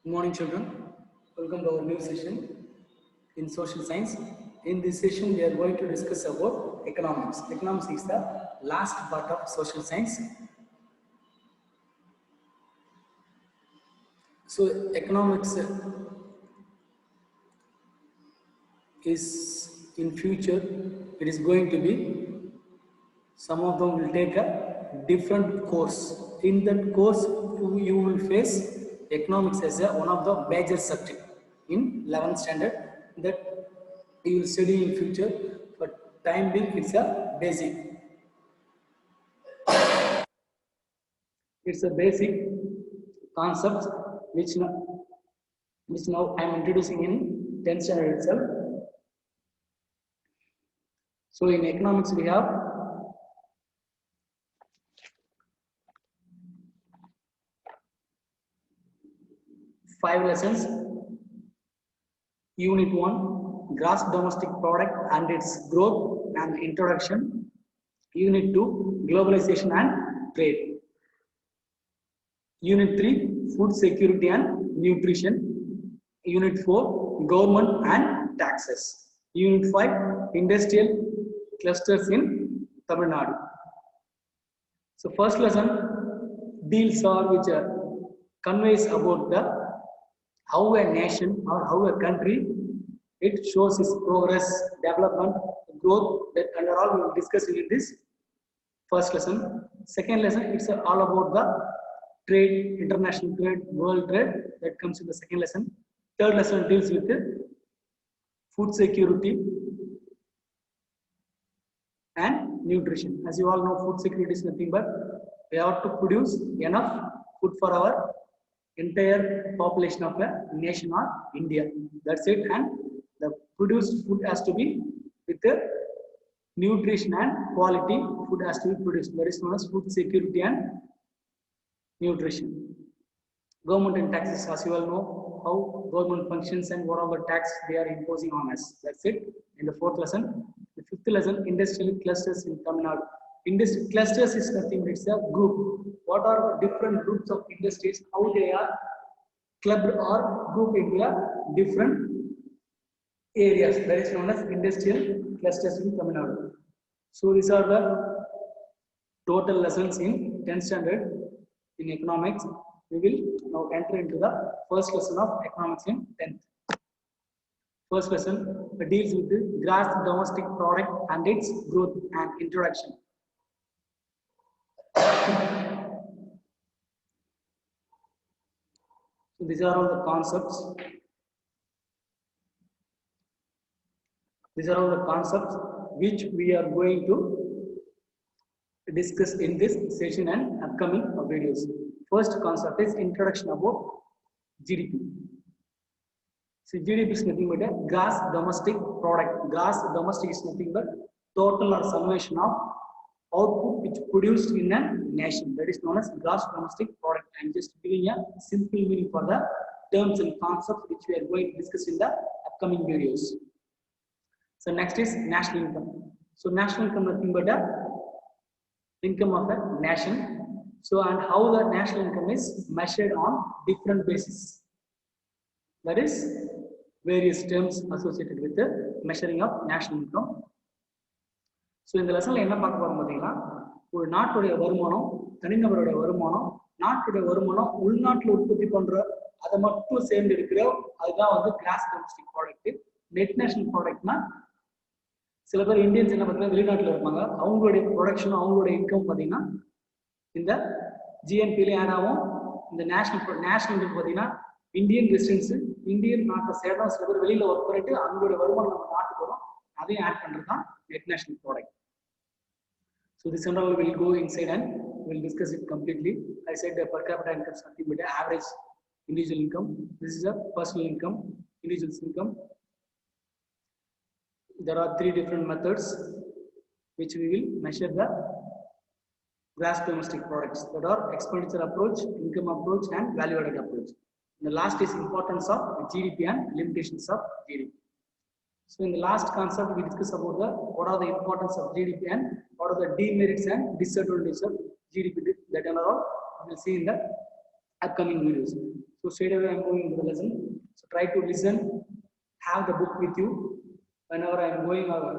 Good morning, children. Welcome to our new session in social science. In this session, we are going to discuss about economics. Economics is the last part of social science. So, economics is in future. It is going to be. Some of them will take a different course. In that course, you will face economics as one of the major subject in 11th standard that you will study in future. But time being, it's a basic. It's a basic concept which now I am introducing in 10th standard itself. So in economics we have 5 lessons. Unit 1, Gross Domestic Product and its growth and introduction. Unit 2, Globalization and trade. Unit 3, Food security and nutrition. Unit 4, Government and taxes. Unit 5, Industrial clusters in Tamil Nadu. So first lesson deals or which conveys about the how a nation or how a country it shows its progress, development, growth, that and all we will discuss in this first lesson. Second lesson, it's all about the trade, international trade, world trade, that comes in the second lesson. Third lesson deals with food security and nutrition. As you all know, food security is nothing but we have to produce enough food for our entire population of a nation or India. That's it. And the produced food has to be with the nutrition and quality food has to be produced. That is known as food security and nutrition. Government and taxes, as you all know, how government functions and what are the tax they are imposing on us. That's it. In the fourth lesson. The fifth lesson, industrial clusters in Tamil Nadu. Industrial clusters is nothing, it's a group. What are the different groups of industries, how they are clubbed or grouped into different areas. That is known as industrial clusters in Tamil Nadu. So these are the total lessons in 10th standard in economics. We will now enter into the first lesson of economics in 10th. First lesson deals with the gross domestic product and its growth and introduction. So these are all the concepts. These are all the concepts which we are going to discuss in this session and upcoming videos. First concept is introduction about GDP. So GDP is nothing but a gross domestic product. Gross domestic is nothing but total or summation of output which produced in a nation. That is known as gross domestic product. I am just giving a simple meaning for the terms and concepts which we are going to discuss in the upcoming videos. So next is national income. So national income nothing but a income of a nation. So and how the national income is measured on different basis. That is various terms associated with the measuring of national income. So in the lesson என்ன பார்க்க போறோம் பாத்தீங்கன்னா ஒரு நாட்டுடைய வருமானம் தனிநபருடைய வருமானம் நாட்டுடைய வருமானம் உள்நாட்டுல உற்பத்தி பண்ற அதை மட்டும் சேர்ந்து இருக்கிற அதுதான் வந்து gross domestic product. Net national ப்ராடக்ட்னா சில பேர் இந்தியன்ஸ் என்ன பார்த்தீங்கன்னா வெளிநாட்டில் இருப்பாங்க, அவங்களுடைய ப்ரொடக்ஷனும் அவங்களுடைய இன்கம் பார்த்தீங்கன்னா இந்த ஜிஎன்பிலே ஆட் ஆகும். இந்த நேஷனல் பார்த்தீங்கன்னா இந்தியன் ரெசிடென்ஸ் இந்தியன் நாட்டை சேர்ந்தா சில பேர் வெளியில ஒர்க் பண்ணிட்டு அவங்களுடைய வருமானம் நம்ம நாட்டுக்கு வரும், அதையும் ஆட் பண்றது தான் net national product. So this and all we will go inside and we will discuss it completely. I said the per capita income is nothing but average individual income. This is a personal income, individual's income. There are 3 different methods which we will measure the gross domestic products. That are expenditure approach, income approach, and value added approach. And the last is importance of GDP and limitations of GDP. So in the last concept we discuss about the what are the importance of GDP and what are the demerits and disadvantages of GDP. That and all we will see in the upcoming videos. So straight away I'm going into the lesson. So try to listen, have the book with you. Whenever I'm going over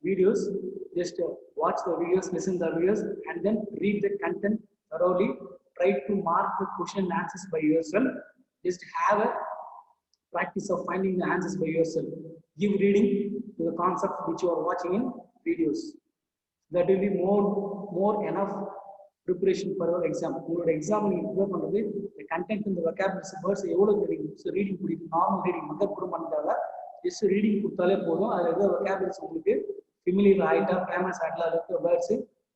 videos, just watch the videos, listen the videos, and then read the content thoroughly. Try to mark the question and answers by yourself. Just have a practice of finding the answers by yourself. Give reading to the concept which you are watching in videos. That will be more enough preparation for your exam. Your exam you prepare பண்றது the content in the vocabulary words எவ்வளவு தெரியும். So reading புரியுது, normal reading மத்த கூட பண்ணதால just reading கொடுத்தாலே போதும். அதுல இருக்க vocabulary உங்களுக்கு familiar ஆயிட்டா famous ஆயிட்டா அதுக்கு வேர்ட்ஸ்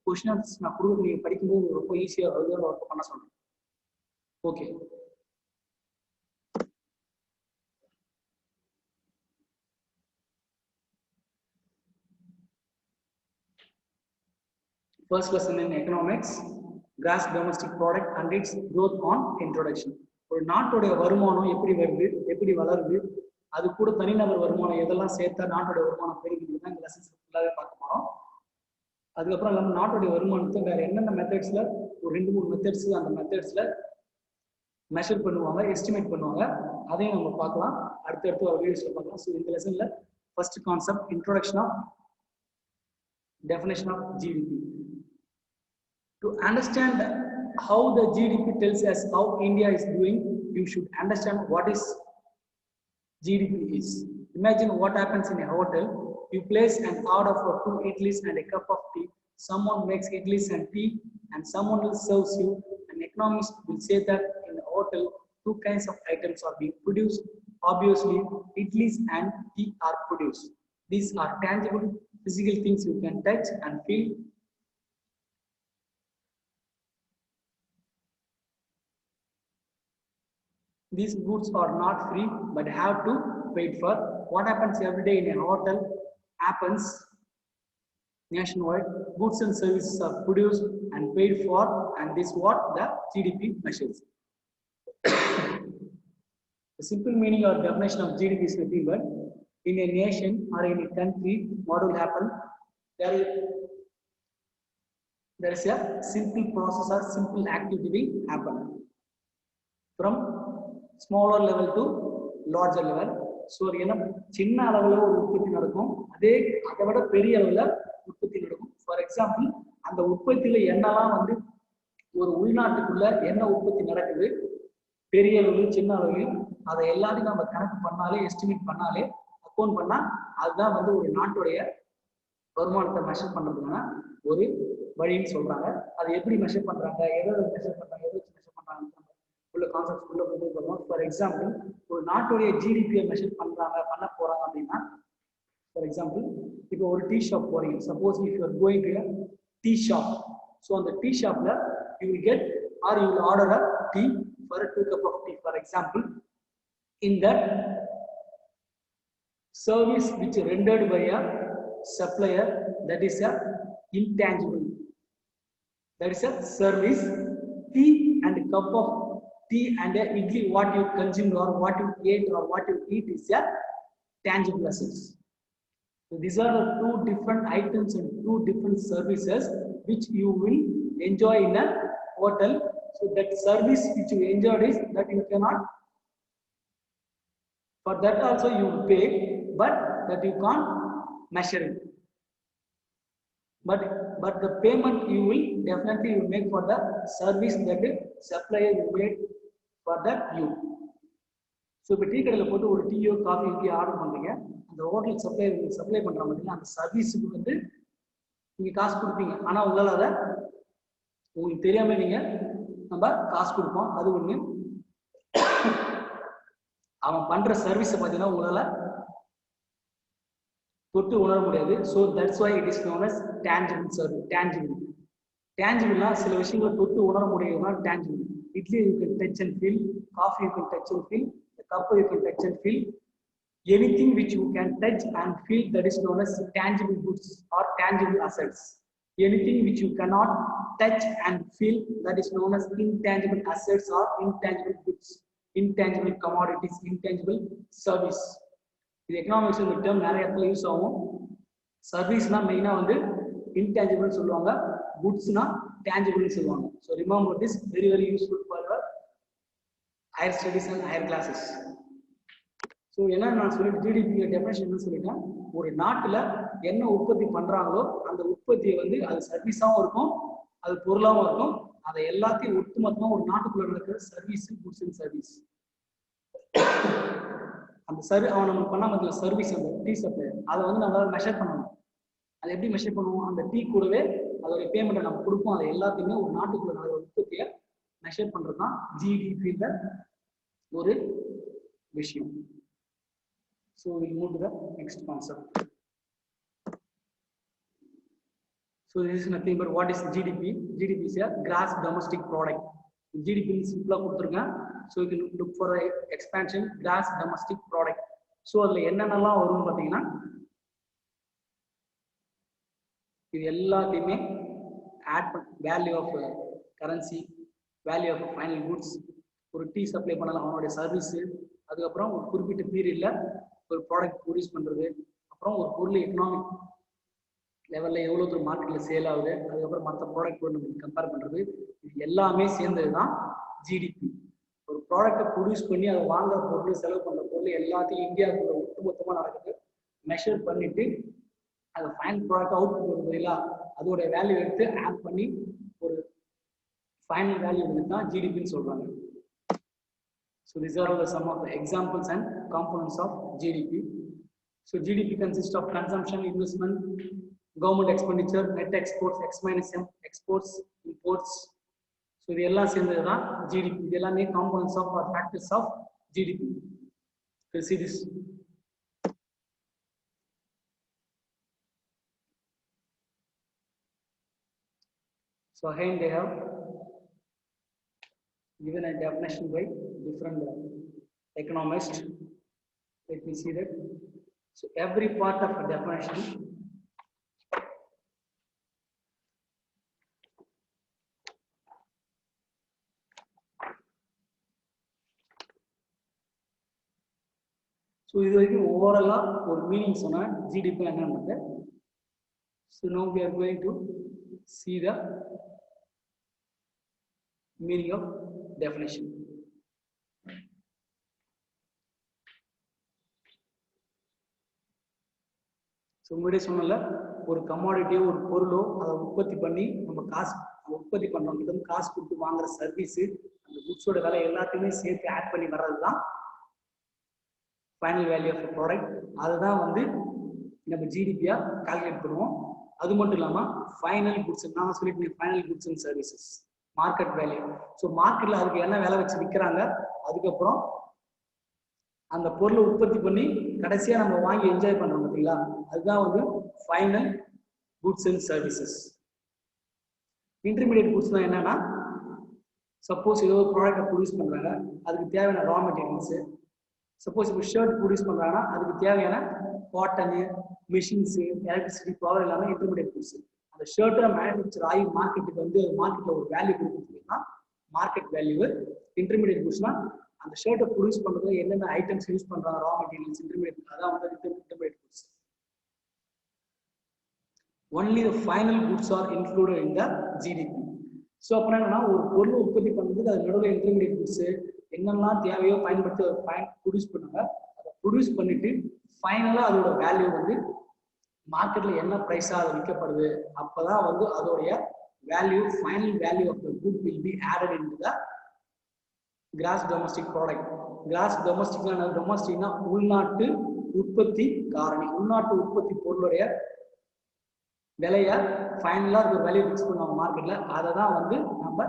क्वेश्चंस நான் கொடுத்து நீங்க படிக்கும்போது ரொம்ப ஈஸியா அதுல வர்க் பண்ண சொல்றேன். Okay. First lesson in economics, gross domestic product and its growth on introduction. ஒரு நாட்டோட வருமானம் எப்படி வருது, எப்படி வளருது, அது கூட தனிநபர் வருமானம் எதெல்லாம் சேர்த்தா நாட்டோட வருமானம் பெருகுது தான் இந்த லெசன்ஸ் ஃபுல்லாவே பார்க்க போறோம். அதுக்கப்புறம் நம்ம நாட்டோட வருமானத்தை வேற என்னென்ன மெத்தட்ஸ்ல ஒரு 2-3 மெத்தட்ஸ் அந்த மெத்தட்ஸ்ல மெஷர் பண்ணுவாங்க, எஸ்டிமேட் பண்ணுவாங்க, அதையும் நம்ம பார்க்கலாம். அடுத்தடுத்து ஒரு வீடியோஸ்ல பார்க்கலாம். ஸோ இந்த லெசன்ல first concept introduction of definition of GDP. To understand how the GDP tells us how India is doing, you should understand what is GDP is. Imagine what happens in a hotel. You place an order for 2 idlis and a cup of tea. Someone makes idlis and tea and someone else serves you. An economist will say that in a hotel, 2 kinds of items are being produced. Obviously, idlis and tea are produced. These are tangible physical things you can touch and feel. These goods are not free but have to wait for. What happens every day in a hotel happens nationwide. Goods and services are produced and paid for, and this is what the GDP measures. The simple meaning or definition of GDP is nothing but in a nation or in a country, what will happen? There is a simple process or simple activity will happen from smaller level to larger level. So என்ன சின்ன அளவுல ஒரு உற்பத்தி நடக்கும், அதை விட பெரிய அளவுல உற்பத்தி நடக்கும். ஃபார் எக்ஸாம்பிள் அந்த உற்பத்தியில என்னெல்லாம் வந்து ஒரு உள்நாட்டுக்குள்ள என்ன உற்பத்தி நடக்குது பெரிய அளவு சின்ன அளவு அதை எல்லாத்தையும் நம்ம கணக்கு பண்ணாலே எஸ்டிமேட் பண்ணாலே அக்கௌண்ட் பண்ணா அதுதான் வந்து ஒரு நாட்டுடைய வருமானத்தை மெஷர் பண்றதுக்கான ஒரு வழின்னு சொல்றாங்க. அது எப்படி மெஷர் பண்றாங்க, எதை மெஷர் பண்றாங்க, எதை வச்சு மெஷர் பண்றாங்க உள்ள கான்செப்ட் உள்ள கொண்டு போறோம். ஃபார் எக்ஸாம்பிள் ஒரு நாட்டுடைய ஜிடிபியை மெஷர் பண்ண போறாங்க அப்படின்னா, ஃபார் எக்ஸாம்பிள் இப்போ ஒரு டீ ஷாப் போறீங்க. Suppose if you are going to tea shop, so அந்த டீ ஷாப்ல you will get are you will order a T for 2 cup of tea. For example in that service which rendered by a supplier, that is a intangible, that is a service. Tea and a cup of tea and a idli what you consumed or what you ate or what you eat is a tangible assets. So these are the 2 different items and 2 different services which you will enjoy in a hotel. So that service which you enjoyed is that you cannot, for that also you will pay, but that you can't measure it. But the payment you will definitely you make for the service that the supplier will made for that you. So இப்போ tea கடையில் போட்டு ஒரு டீயோ காஃபியோ order பண்றீங்க, அந்த hotel supply பண்ற பார்த்தீங்கன்னா அந்த சர்வீஸுக்கு வந்து நீங்க காசு கொடுப்பீங்க. ஆனா உங்களால அதை உங்களுக்கு தெரியாம நீங்க நம்ம காசு கொடுப்போம். அது ஒண்ணு. அவன் பண்ற சர்வீஸை பார்த்தீங்கன்னா உங்களால தொட்டு உணர முடியாது. So that's why it is known as tangible service. டேஞ்சிபிள்னா சில விஷயங்களை தொட்டு உணர முடியும்னா tangible. Idli you can touch and feel, coffee you can touch and feel, cup you can touch and feel. Anything which you can touch and feel, that is known as tangible goods or tangible assets. Anything which you cannot touch and feel, that is known as intangible assets or intangible goods, intangible commodities, intangible service. இது economics இந்த term நிறைய இடத்துல use ஆகும். சர்வீஸ்னா மெயினா வந்து intangible சொல்லுவாங்க, குட்ஸ்னா டேஞ்சிபிள்னு சொல்லுவாங்க. So remember this, very very useful for your higher studies and higher classes. So என்ன நான் சொல்லிட்டு ஜிடிபி டெஃபினேஷன் என்ன சொல்லிட்டேன், ஒரு நாட்டில் என்ன உற்பத்தி பண்றாங்களோ அந்த உற்பத்தியை வந்து அது சர்வீஸாகவும் இருக்கும், அது பொருளாகவும் இருக்கும், அதை எல்லாத்தையும் ஒட்டுமொத்தமாக ஒரு நாட்டுக்குள்ள நடக்கிற சர்வீஸ், குட்ஸ் அண்ட் சர்வீஸ். அந்த அவன் நம்ம பண்ண மாதிரி சர்வீஸ், அந்த டீ சப்ளை, அதை வந்து நம்மளால மெஷர் பண்ணணும். அதை எப்படி மெஷர் பண்ணுவோம், அந்த டீ கூடவே அதோட பேமெண்ட்டை நம்ம கொடுப்போம். அதை எல்லாத்தையுமே ஒரு நாட்டுக்குள்ள நடக்கிற உற்பத்தியை மெஷர் பண்றது தான் ஜிடிபியில ஒரு விஷயம். So we'll move to the next concept. So this is nothing but what is GDP? GDP is a gross domestic product. GDP is simple கொடுத்திருங்க. So you can look for a expansion gross domestic product. So அதுல என்னென்னலாம் வரும் பாத்தீங்கன்னா, இது எல்லாத்தையுமே add பண்ண value of currency, value of final goods, ஒரு tea supply பண்ணலாம் அவனுடைய சர்வீஸ், அதுக்கப்புறம் ஒரு குறிப்பிட்ட பீரியட்ல ஒரு ப்ராடக்ட் ப்ரொடியூஸ் பண்றது, அப்புறம் ஒரு பொருள் எக்கனாமிக் லெவல்ல எவ்வளவு தூரம் மார்க்கெட்ல சேல் ஆகுது, அதுக்கப்புறம் மற்ற ப்ராடக்ட் நம்ம கம்பேர் பண்றது, இது எல்லாமே சேர்ந்தது தான் ஜிடிபி. ஒரு ப்ராடக்டை ப்ரொடியூஸ் பண்ணி அதை வாங்குற பொருள், செலவு பண்ற பொருள் எல்லாத்தையும் இந்தியாவுக்குள்ள ஒட்டுமொத்தமா நடக்குது. மெஷர் பண்ணிட்டு அதை ஃபைனல் ப்ராடக்ட் அவுட் பண்ணுறதுல அதோட வேல்யூ எடுத்து ஆட் பண்ணி ஒரு ஃபைனல் வேல்யூ தான் ஜிடிபின்னு சொல்றாங்க. So these are the some of the examples and components of GDP. So GDP consists of consumption, investment, government expenditure, net exports, X minus M, exports, imports. So இது எல்லாம் சேர்ந்தது தான் GDP. இது எல்லாமே components of or factors of GDP. So see this. So again they have given a definition by different economists. Let me see that. So every part of a definition so இது வரைக்கும் ஓவராலா ஒரு meaning சொன்னா GDP என்னன்னு. So now we are going to see the meaning of definition. So முன்னாடியே சொன்னல, ஒரு கமாடிட்டியோ ஒரு பொருளோ அதை உற்பத்தி பண்ணி நம்ம காசு உற்பத்தி பண்ணுறவங்க கிட்ட காசு கொடுத்து வாங்குற சர்வீஸு, அந்த குட்ஸோட விலை எல்லாத்தையுமே சேர்த்து ஆட் பண்ணி வர்றது தான் ஃபைனல் வேல்யூ ஆஃப் ப்ராடக்ட். அதுதான் வந்து நம்ம ஜிடிபியா கால்குலேட் பண்ணுவோம். அது மட்டும் இல்லாமல் ஃபைனல் குட்ஸ், நான் சொல்லிட்டு final goods and services, market value. So மார்க்கெட்ல அதுக்கு என்ன விலை வச்சு விற்கிறாங்க, அதுக்கப்புறம் அந்த பொருளை உற்பத்தி பண்ணி கடைசியா நம்ம வாங்கி என்ஜாய் பண்றோம் பார்த்தீங்களா, அதுதான் வந்து final goods and services. Intermediate குட்ஸ்னா என்னன்னா, சப்போஸ் ஏதோ ஒரு ப்ராடக்டை ப்ரொடியூஸ் பண்றாங்க, அதுக்கு தேவையான ரா மெட்டீரியல்ஸ். சப்போஸ் இப்போ ஷர்ட் ப்ரொடியூஸ் பண்றாங்கன்னா அதுக்கு தேவையான காட்டனு, மிஷின்ஸு, எலக்ட்ரிசிட்டி, பவர் எல்லாமே இன்டர்மீடியட் குட்ஸ். அந்த ஷர்ட்டை மேனுஃபேக்சர் ஆகி மார்க்கெட்டுக்கு வந்து மார்க்கெட்ல ஒரு வேல்யூ கொடுக்குறதுனா மார்க்கெட் வேல்யூ. இன்டர்மீடியட் குட்ஸ்னா அந்த ஷர்ட்டை ப்ரொடியூஸ் பண்றது என்னென்ன ஐட்டம்ஸ் யூஸ் பண்றாங்க, ரா மெட்டீரியல்ஸ், இன்டர்மீடியட், அதான் வந்து intermediate goods. Only the final goods R included in the GDP. So அப்புறம் என்னன்னா, ஒரு பொருள் உற்பத்தி பண்ணுறதுக்கு அது நடுவில் இன்டர்மீடியட் குட்ஸ் என்னெல்லாம் தேவையோ பயன்படுத்தி ஒரு ப்ரொடியூஸ் பண்ணுங்க. அதை ப்ரொடியூஸ் பண்ணிட்டு ஃபைனலாக அதோட வேல்யூ வந்து மார்க்கெட்ல என்ன ப்ரைஸாக அது விற்கப்படுது, அப்போதான் வந்து அதோடைய value, final value of the good will be added in to the gross domestic product. Gross டொமஸ்டிக்னா, டொமஸ்டிக்னா உள்நாட்டு உற்பத்தி காரணி, உள்நாட்டு உற்பத்தி பொருளுடைய விலைய ஃபைனலா ஒரு வேல்யூ ஃபிக்ஸ் பண்ணுவாங்க மார்க்கெட்ல. அதை தான் வந்து நம்ம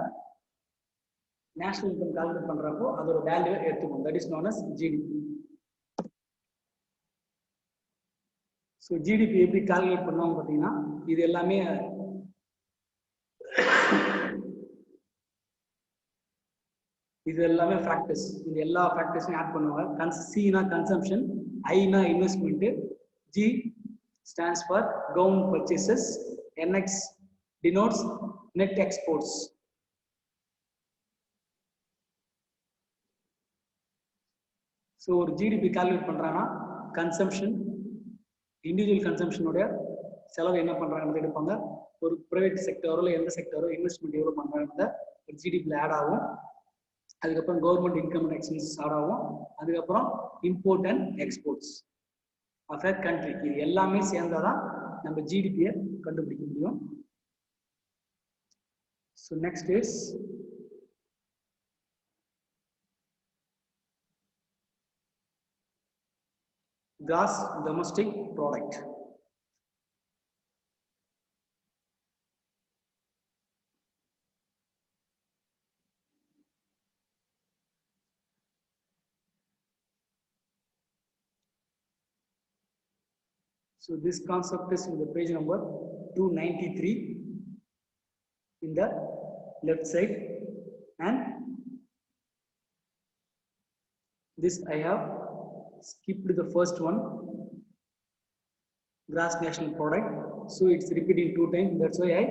நேஷனல் இன்கம் கால்குலேட் பண்றப்போ அதோட வேல்யூ எடுத்துக்கணும். That is known as GDP. So GDP எப்படி கால்குலேட் பண்ணுவாங்க பார்த்தீங்கன்னா, இது எல்லாமே ஃபேக்டர்ஸ். இந்த எல்லா ஃபேக்டர்ஸையும் ஆட் பண்ணுவாங்க. சினா கன்சம்ஷன், ஐனா investment, G stands for government purchases, NX denotes net exports. So ஒரு ஜிடிபி கால்குலேட் பண்றாங்கன்னா கன்சம்ஷன், இண்டிவிஜுவல் கன்சம்ஷனோட செலவு என்ன பண்றாங்கன்னு எடுப்பாங்க. ஒரு பிரைவேட் செக்டரோ இல்லை எந்த செக்டரோ இன்வெஸ்ட்மெண்ட் எவ்வளோ பண்றாங்க ஒரு ஜிடிபியில் ஆட் ஆகும். அதுக்கப்புறம் government income and expenses add ஆகும். அதுக்கப்புறம் import and exports of a country. இது எல்லாமே சேர்ந்தாதான் நம்ம ஜிடிபியை கண்டுபிடிக்க முடியும். So next is gross domestic product. So this concept is in the page number 293 in the left side, and this I have skipped the first one, gross national product, so it's repeating 2 times, that's why I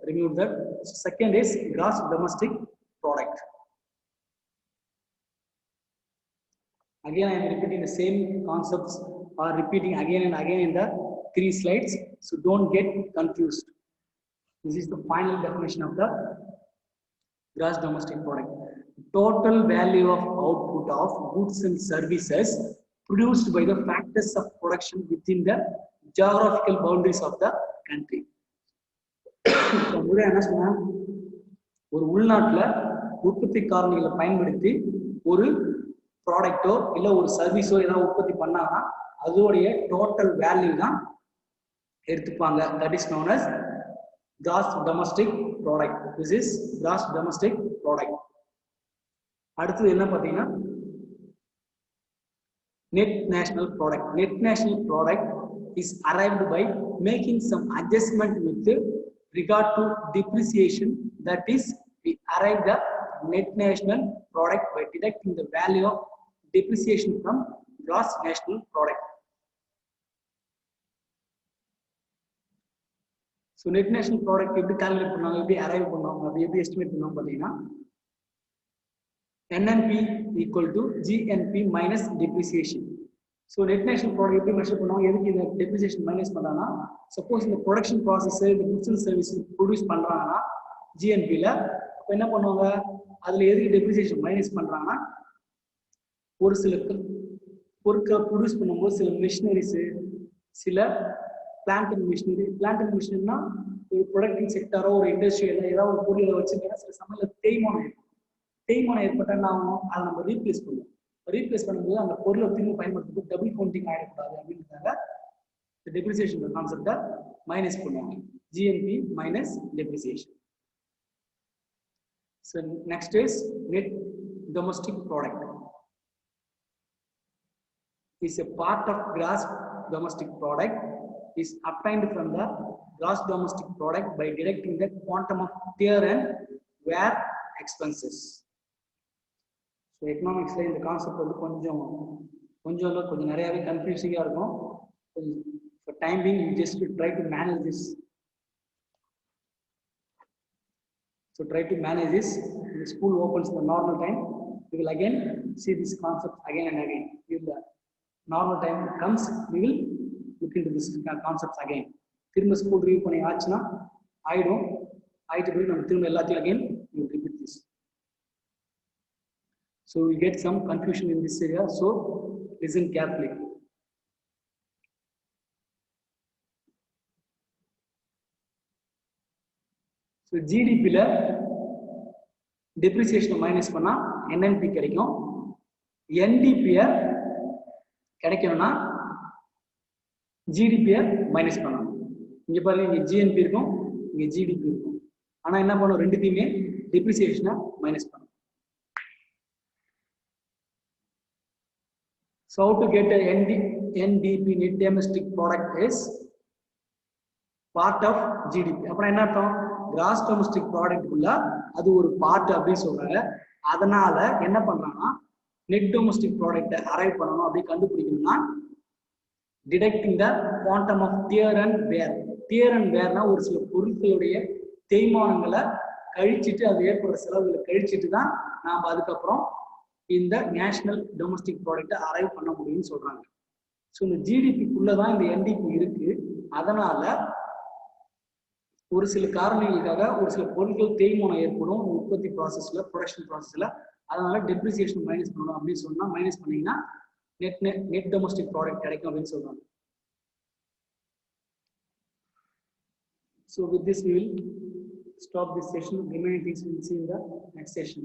removed that. So second is gross domestic product. Again I am repeating the same concepts or repeating again and again in the 3 slides, so don't get confused. This is the final definition of the gross domestic product. Total value of output of goods and services produced by the factors of production within the geographical boundaries of the country. ஒரு உள்நாட்டுல உற்பத்தி காரணிகளை பயன்படுத்தி ஒரு ப்ராடக்டோ இல்ல ஒரு சர்வீஸோ ஏதாவது உற்பத்தி பண்ணாங்கன்னா அதோடைய டோட்டல் வேல்யூ தான் எடுத்துப்பாங்க. That is known as gross domestic product. This is gross domestic product. அடுத்து என்ன பாத்தீங்கன்னா net national product. Net national product is arrived by making some adjustment with regard to depreciation. That is, we arrive the net national product by deducting the value of depreciation from gross national product. So net national product எப்படி calculate பண்ணுவாங்க, எப்படி arrive பண்ணுவாங்க, அப்படி எப்படி estimate பண்ணுவாங்க பார்த்தீங்கன்னா NNP equal to GNP minus depreciation. So net national product எப்படி measure பண்ணுவாங்க, எதுக்கு இந்த டெப்ரிசியேஷன் மைனஸ் பண்ணாங்கன்னா சப்போஸ் இந்த ப்ரொடக்ஷன் ப்ராசஸ் இந்த குட்ஸ் அண்ட் சர்வீஸ் ப்ரொடியூஸ் பண்றாங்கன்னா ஜிஎன்பியில் அப்போ என்ன பண்ணுவாங்க, அதில் எதுக்கு டெப்ரிசியேஷன் மைனஸ் பண்றாங்கன்னா ஒரு சில பொருட்களை ப்ரொடியூஸ் பண்ணும்போது சில மிஷினரிஸு சில பிளான்ட் அண்ட் மிஷினரினா ஒரு ப்ரொடக்டிவ் செக்டரோ ஒரு இண்டஸ்ட்ரியலோ ஏதாவது ஒரு பொருளை வச்சுருந்தீங்கன்னா சில சமயத்தில் தேய்மானம் ஏற்பட்டால் என்ன ஆகும், அதை நம்ம ரீப்ளேஸ் பண்ணுவோம். ரீப்ளேஸ் பண்ணும்போது அந்த பொருளை திரும்ப பயன்படுத்தும்போது டபுள் கவுண்டிங் ஆகிடக்கூடாது அப்படின்றதால டெப்ரிசியேஷன் கான்செப்டை மைனஸ் பண்ணுவாங்க. GNB minus depreciation. So next is net domestic product. Is a part of gross domestic product, is obtained from the gross domestic product by deducting the quantum of tear and wear expenses. So economics la indha concept வந்து கொஞ்சம் நிறையவே கன்ஃபியூசிங்கா இருக்கும். For time being you just try to manage this. So try to manage this. When the school opens the normal time, we will again see this concept again and again. If the normal time comes, we will look into this concepts again. திரும்ப school review பண்ணி ஆச்சுன்னா ஆயிட்டு போய் நம்ம திரும்ப எல்லாத்தையும் again we will repeat this. So we get some confusion in this area, so listen carefully. So GDP ல depreciation minus பண்ணா NNP கிடைக்கும். NDP கிடைக்கணும்னா ஜிடிபியை மைனஸ் பண்ணணும். இங்க பாருங்க, இங்க ஜிஎன்பி இருக்கும், இங்க ஜிடிபி இருக்கும். ஆனா என்ன பண்ணும், ரெண்டுத்தையுமே டெப்ரிசியேஷனை மைனஸ் பண்ணும். So how to get a NDP, net domestic product, is part of GDP. அப்புறம் என்ன அர்த்தம், கிராஸ் டொமஸ்டிக் ப்ராடக்ட் குள்ள அது ஒரு பார்ட் அப்படின்னு சொல்றாங்க. அதனால என்ன பண்றாங்கன்னா நெட் டொமஸ்டிக் ப்ராடக்ட் அரைவ் பண்ணணும் அப்படி கண்டுபிடிக்கணும்னா detecting the quantum of tear and wear. Tear and வேர்னா ஒரு சில பொருட்களுடைய தேய்மானங்களை கழிச்சிட்டு அது ஏற்படுற செலவுகளை கழிச்சிட்டு தான் நாம் அதுக்கப்புறம் இந்த நேஷனல் டொமஸ்டிக் ப்ராடக்டை அரைவ் பண்ண முடியும்னு சொல்றாங்க. ஸோ இந்த ஜிடிபிக்குள்ளதான் இந்த என்டிபி இருக்கு. அதனால ஒரு சில காரணங்களுக்காக ஒரு சில பொருட்கள் தேய்மானம் ஏற்படும் உற்பத்தி ப்ராசஸ்ல, ப்ரொடக்ஷன் ப்ராசஸ்ல. அதனால டெப்ரிசியேஷன் மைனஸ் பண்ணணும் அப்படின்னு சொன்னா மைனஸ் பண்ணீங்கன்னா நெட் டொமஸ்டிக் ப்ராடக்ட் கிடைக்கும் அப்படின்னு சொல்றாங்க. So with this we will stop this session. Remaining things we will see in the next session.